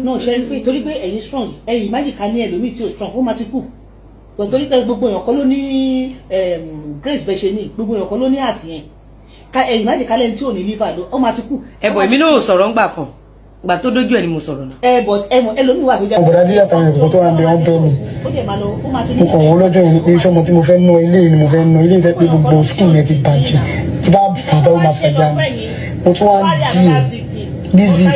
No, ṣe rí pé torí pé ẹ̀yin strong, ẹ̀yin magic ká ní ẹlòmíì tí ò strong, ó máa ti kú. Torí pé gbogbo èèyàn kọ́ ló ní grace bẹ́ẹ̀ ṣe ní, gbogbo èèyàn kọ́ ló ní àtìyẹn. Ká ẹ̀yin magic ká lẹ́ni tí ò ní liver ló, ó máa ti kú. Ẹ̀bọ̀ èmi náà ò sọ̀rọ̀ ńgbà kan. Ìgbà tó dójú ẹ̀ ni mo sọ̀rọ̀ náà. But ẹlòmíì wà tó jẹ́. Ọ̀bọ̀dá díẹ̀ táwọn ẹ̀kọ́ tó wà ń bẹ wọ́n bẹ́ mi. Ó dẹ̀ máa lọ, ó máa ti ní. Mo kàn wọ́n lọ́jọ́ yẹn pé sọ́mọ tí mo fẹ́ ná ilé ni mo fẹ́ ná ilé ìfẹ́ pé gbogbo skin yẹn ti bàjẹ́. Tí bá fàbá ó máa fàjà mi. Mo tún wá ń dì ẹ̀. Lizzy.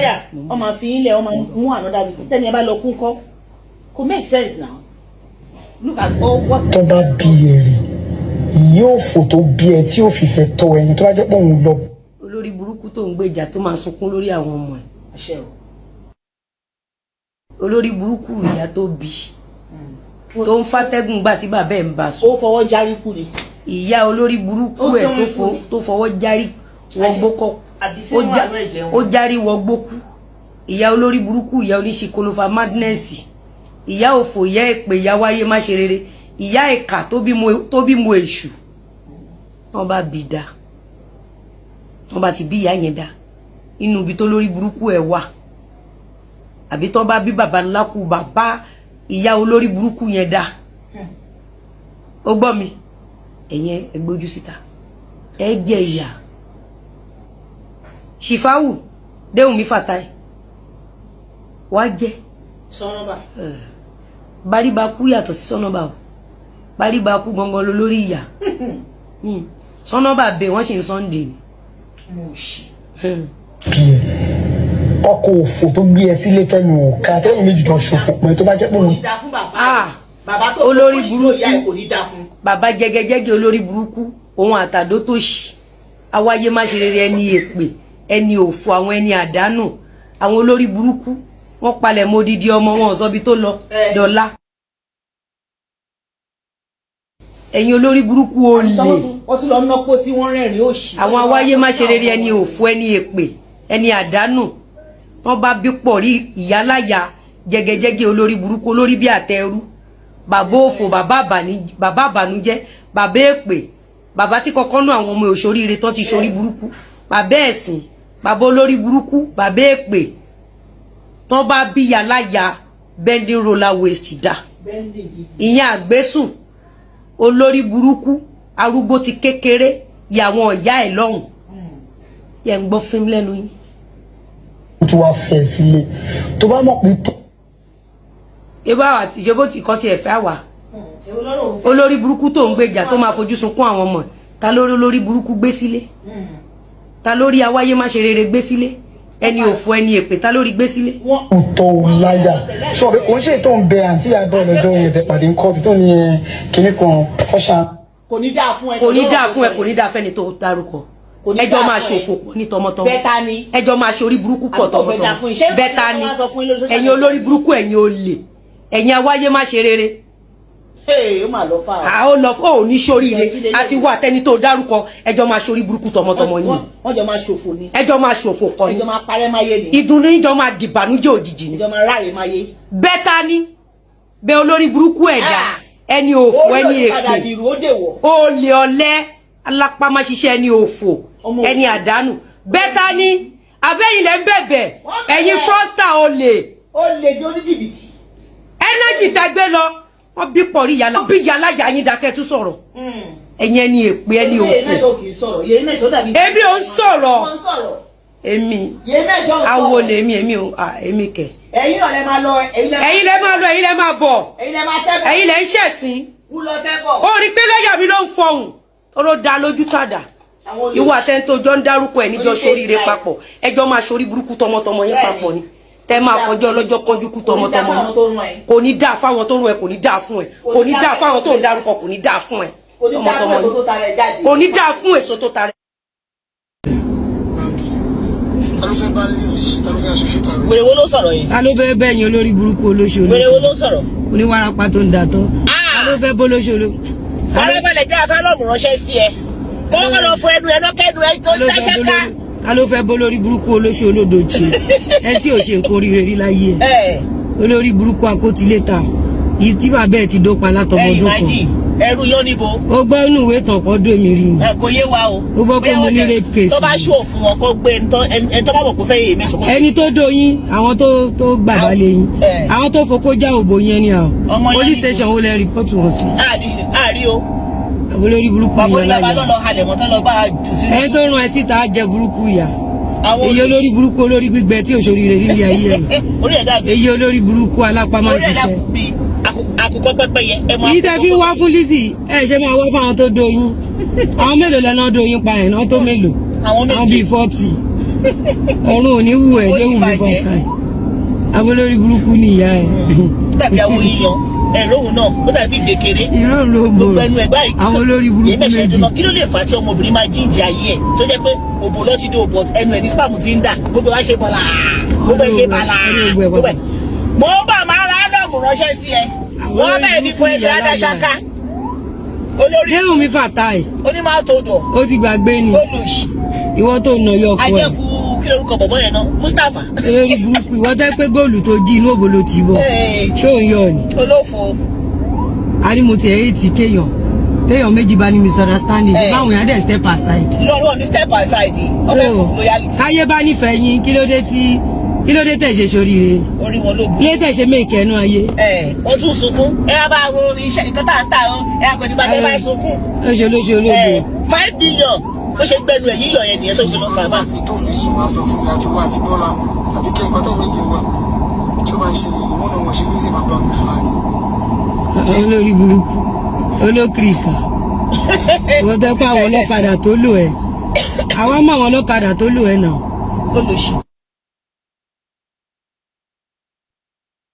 Ó máa fi ilẹ̀, ó máa mú another victim. Tẹ́ni ẹ bá lọ kún kọ́. Kò make sense now. Look at all what. Tó bá bí ẹ rí, yóò fò tó bí ẹ tí ó fi fẹ́ tọ́ ẹyin tó bá jẹ́ pé òun lọ. Olórí burúkú tó ń gbé ìjà tó máa sunkún lórí àwọn ọmọ ẹ̀. Àṣẹ o. Olórí burúkú ìyá tó bí tó ń fàtẹ́gùn gbà tí bàbá ẹ̀ ń bá sùn. Ó fọwọ́ járí kú ni. Ìyá olórí burúkú ẹ̀ tó fọwọ́ járí wọ́n gbókọ́ ó járí wọ́n gbókú. Ìyá olórí burúkú ìyá oníṣikolofa madness. Ìyá òfò ìyá èpè ìyá wáyé má ṣe rere. Ìyá ìkà tó bí mo èṣù. Wọ́n bá bí dá. Wọ́n bá ti bí ìyá yẹn dá. Inú ibi tó lórí burúkú ẹ̀ wà. Àbí tó bá bí bàbá ńlá kú bàbá ìyá olórí burúkú yẹn dá. Ó gbọ́ mi. Ẹ̀yin ẹ gbójú síta. Ẹ jẹ ìyà. Ṣìfáwù Déwùmí Fàtáì. Wá jẹ́. Sọ́nọ́bà. Báríba kú yàtọ̀ sí sọ́nọ́bà o. Báríba kú gangan ló lórí ìyà. Sọ́nọ́bà bẹ̀ wọ́n ṣe ń Sunday. Ọkọ̀ òfò tó gbé ẹ sílé tẹ́nu ọ̀ka tẹ́yìn méjì jọ ṣòfò pé tó bá jẹ́ pé òun. Bàbá tó olórí burúkú kò ní dá fún. Bàbá jẹgẹjẹgẹ olórí burúkú òun àtàdó tó ṣì. Awáyé má ṣe rere ẹni èpè ẹni òfò àwọn ẹni àdánù àwọn olórí burúkú wọ́n palẹ̀ mọ́ odidi ọmọ wọn sọ bí tó lọ dọ́là. Ẹ̀yin olórí burúkú olè. Wọ́n tún lọ nọ́pọ̀ sí wọ́n rẹ́rìn òṣì. Àwọn awáyé má ṣe rere ẹni òfò ẹni èpè ẹni àdánù wọ́n bá bí pọ̀ rí ìyáláyà jẹgẹjẹgẹ olórí burúkú olórí bí àtẹrú bàbá òfò bàbá àbànújẹ́ bàbá èpè bàbá tí kọ́kọ́ náà àwọn ọmọ òṣòríire tán ti ṣorí burúkú bàbá ẹ̀sìn bàbá olórí burúkú bàbá èpè tán bá bí ìyáláyà bending roller waist dá ìyẹn àgbésùn olórí burúkú arúgbó ti kékeré yàwọn ìyá ẹ̀ lọ́hùn yẹ ń gbọ́ fún lẹ́nu yín. Ó tún wá fẹ́ sílé tó bá mọ̀ pé tó. Ibà àti ìjọba tí kan ti ẹ̀fẹ́ àwà olórí burúkú tó ń gbèjà tó máa fojú sunkún àwọn ọmọ ta lórí olórí burúkú gbé sílé ta lórí awáyé má ṣe rere gbé sílé ẹni òfò ẹni èpè ta lórí gbé sílé. Wọ́n tó láyà ṣọ́ọ̀bù kò ń ṣe tó ń bẹ àǹtí àbọ̀ lọ́jọ́ yẹn tẹ pàdé ń kọ́ tó ní kinní kan ọ̀ṣà. Kò ní dáa fún ẹ. Kò ní dáa fún ẹ kò ní dáa fẹ́ni tó dárúkọ. Ẹjọ́ máa ṣòfò pọ̀ ní tọmọtọmọ. Bẹ́ta ni. Ẹjọ́ máa ṣorí burúkú pọ̀ tọmọtọmọ. Bẹ́ta ni. Ẹ̀yin olórí burúkú ẹ̀yin olè. Ẹ̀yin awáyé má ṣe rere. Ó máa lọ fà. Ó lọ fún òní ṣoríire àti wà tẹni tó dárúkọ ẹjọ́ máa ṣorí burúkú tọmọtọmọ yín. Wọ́n jọ máa ṣòfò ni. Ẹjọ́ máa ṣòfò kọ́ ni. Ẹjọ́ máa parẹ́ máyé ni. Ìdùnnú ìjọ máa dìbànújẹ́ òjijì ni. Ẹjọ́ máa ráre máyé. Bẹ́ta ni. Bẹ́ olórí burúkú ẹ̀dá ẹni òfò ẹni èpè. Olè ọ̀lẹ alápámá ṣiṣẹ́ ẹni òfò ẹni àdánù. Bẹ́ta ni abẹ́yìn lẹ́ ń bẹ̀bẹ̀ ẹ̀yin fọ́stà olè. Olè jó ní jìbìtì. Ẹnẹ́jì tẹ́gbẹ́ lọ wọ́n bí pọ̀ rí yàrá bí yàrá yà yín dákẹ́ tún sọ̀rọ̀. Ẹ̀yin ẹni èpè ẹni òfò. Èmi ò ń sọ̀rọ̀. Èmi awo lèmi èmi kẹ̀. Ẹ̀yin náà lẹ máa lọ ẹ̀yin lẹ máa lọ ẹ̀yin lẹ máa bọ̀ ẹ̀yin lẹ ń ṣẹ̀sìn. Ó rí pé lọ́yà mi ló ń fọhùn tó dá lójú tàdà. Ìwọ àtẹ́ntó jọ ń dárúkọ ẹ̀ níjọ ṣoríire papọ̀ ẹjọ́ máa ṣorí burúkú tọmọtọmọ yín papọ̀ ni tẹ́ máa fọjọ́ ọlọ́jọ́ kánjú kú tọmọtọmọ yín kò ní dáa fáwọn tó rún ẹ kò ní dáa fún ẹ kò ní dáa fáwọn tó ń dárúkọ kò ní dáa fún ẹ tọmọtọmọ yín kò ní dáa fún èso tó tarẹ. Wèrè wo ló sọ̀rọ̀ yìí? Ta ló fẹ́ bẹ́yìn olórí burúkú olóṣèlú? Wèrè wo ló sọ̀rọ̀? Oníwàrápá tó ń dàtọ́. Ta ló fẹ́ bólóṣèlú? Farabalẹ̀ jẹ́ afẹ́lọ́mù ránṣẹ́ sí ẹ. Kọ́kọ́ lọ fún ẹnu ẹ lọ́kẹ́nu ẹ tó dáṣẹ́ ká. Ta ló fẹ́ bólórí burúkú olóṣèlú olódòtì? Ẹ tí ò ṣe nǹkan oríire rí láyé ẹ. Olórí burúkú akótiléta yìí tí bàbá ẹ ti dópa látọmọdún kan. ẹrú yọ níbo. ó gbọ́ inú ìwé tàn kọ́ dó mi rí ni. kò yé wa o. ó gbọ́ pé mo ní rape case. tó bá ṣò fún wọn kó gbé ẹni tó bá mọ̀ kó fẹ́ yé mi. ẹni tó dóyin àwọn tó gbàgbá lé yín àwọn tó fokó já òbò yẹn ni àwọn police station wo lẹ rìpọ́tù wọn sí. àárí o. àbò lórí burúkú yẹn láyé. bàbá lọ́lọ́ halẹ̀ mọ́ tán lọ bá a jù sí. ẹni tó rán ẹ síta á jẹ burúkú yà. èyí olórí burúkú olórí gbígbẹ tí òṣòrí rẹ nílé ayé ẹ. èyí olórí burúkú alápá máa ń ṣiṣẹ́. àkùkọ pẹ́pẹ́ yẹn. èyí tẹ́ fi ń wá fún Lizzy ẹ ṣe máa wá fún àwọn tó dóyin àwọn mélòó lẹ́nà dóyin pa ẹ̀ náà tó mélòó àwọn bíi 40 ọ̀run ò ní wù ẹ̀ léwu mi fọ́ọ̀ká ẹ̀ abolórí burúkú ni ìyá ẹ̀. dàbí àwọn yíyan ẹ̀rọ òun náà ó dàbí ìdèkèrè ìró ló ń bò àwọn olórí burúkú méjì. kí ló lè fà á tí ọmọbìnrin máa jíǹde ayé ẹ̀ tó jẹ́ pé òbò lọ ti dé òbò ẹnu ẹ̀ ní spam ti ń dà gbogbo wa ṣe bọ́lá gbogbo ẹ̀ ṣe bàlá gbogbo ẹ̀. mo bá máa ra álọ́ọ̀mù ránṣẹ́ sí ẹ wọ́n bẹ́ẹ̀ ní fún ẹgbẹ́ adáṣáká olórí. léwu mi fàtà ẹ̀. ó ní máa tó dọ̀. ó ti gbàgbé ni. olùsì. ìwọ tó nà yọ ọkọ ẹ. ajẹ́kù kí lórúkọ bọ̀bọ̀ yẹn náà Mustapha. olórí burúkú ìwọ tẹ́ pé góòlù tó jí inú òbò ló ti bọ̀. ṣó ń yọ ni. olófo. a ní mo ti ẹ̀ ti kéèyàn téèyàn méjì bá ní misunderstanding ṣe báwọn yẹn dẹ̀ step aside. lọ́wọ́ ní step aside. so táyé bá nífẹ̀ẹ́ yín kí ló dé tẹ̀ ṣe soríire. orí wọn ló bu. kí ló tẹ̀ ṣe méèkì ẹnu ayé. wọ́n tún sunkún ẹ bá wo iṣẹ́ nǹkan tá à ń tà ọ́ ẹ àgọ́dì bá tẹ́ bá sunkún. lóṣù olóògbé. 5 billion ó ṣe gbẹnu ẹ̀ yíyọ yẹn nìyẹn tó gbẹnu bàbá. tó fi sùn wá sọ fún mi àti wá àti bọ́lá àbí kí ẹgbẹ́ tẹ̀ méjì wá tí ó bá ń ṣe ìwọ́n náà wọ́n ṣe Lizzy máa bá mi fà á ni. olórí burúkú olókìrìkà wọ́n tẹ́ pé àwọn ọlọ́kadà tó lò ẹ́ àwọn mọ àwọn ọlọ́kadà tó lò ẹ́ náà. olùṣí.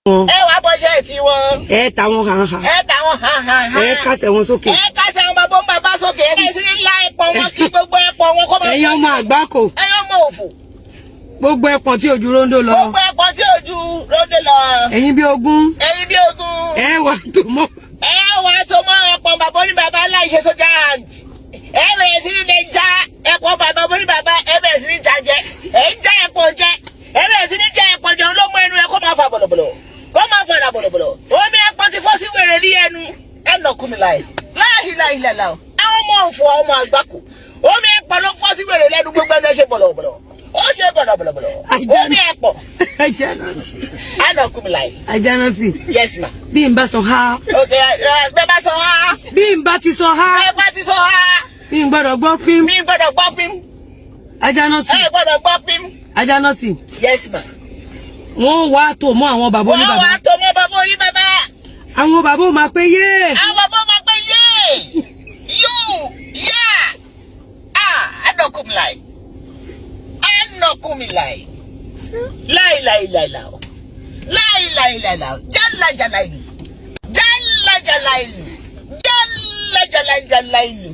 ẹ wá bọ́ṣẹ́ tí wọ́n. ẹ ta wọn hàn hàn. ẹ ta wọn hàn hàn hàn. ẹ kásẹ̀ wọn sókè. ẹ kásẹ̀ wọn bàbá sókè. ẹ sì ń la ẹ̀pọ̀ wọn kí gbogbo ẹ̀pọ̀ wọn kó máa. ẹ̀yin ọmọ àgbákò. ẹ̀yin ọmọ òfò. gbogbo ẹ̀pọ̀n tí ojú rondo lọ. gbogbo ẹ̀pọ̀n tí ojú rondo lọ. ẹ̀yin bí ogún. ẹ̀yin bí ogún. ẹ wà tó mọ. ẹ wà tó mọ ẹ̀pọ̀n bàbá ní bàbá aláìṣe sójà àǹtí. ẹ bẹ̀rẹ̀ sí ní já ẹ̀pọ̀n bàbá ní bàbá ẹ bẹ̀rẹ̀ sí ní já jẹ. ẹ ń já ẹ̀pọ̀n jẹ. ẹ bẹ̀rẹ̀ sí ní já ẹ̀pọ̀n jẹ olómọ ẹnu ẹ kó máa fa bọ̀lọ̀bọ̀lọ̀. kó máa fa ìlà bọ̀lọ̀bọ̀lọ̀. omi ẹ̀pọ̀n ti fọ́ sí wèrè ní ẹnu. ẹ nà kú mi láì. láìláìláìlá o. àwọn ọmọ òfò ọmọ àgbákò. omi ẹ̀pọ̀n ló fọ́ sí wèrè lẹ́nu gbogbo ẹni ẹ ṣe bọ̀lọ̀bọ̀lọ̀. ó ṣe bọ̀lọ̀bọ̀lọ̀. omi ẹ̀pọ̀n. ẹ nà kú mi láì. Àjànàtì. Yes ma. bí n bá sọ ha. ok bẹ́ẹ̀ bá sọ ha. bí n bá ti sọ ha. bẹ́ẹ̀ bá ti sọ ha. bí n gbọ́dọ̀ gbọ́ pín. mi gbọ́dọ̀ gbọ́ pín. Àjànàtì. ẹ gbọ́dọ̀ gbọ́ pín. Àjànàtì. Yes ma. wọ́n wá tó mọ́ àwọn bàbá oní bàbá. wọ́n wá tó mọ́ bàbá oní bàbá. àwọn bàbá ò máa pé yé. àwọn bàbá máa pé yé. yóò yá. ẹnọkùn láì. ẹnọkùn mi láì. láìláìláìlá o. láìláìláìlá o. jálajàlá ìlú. jálajàlá ìlú. jálajàlá ìlú.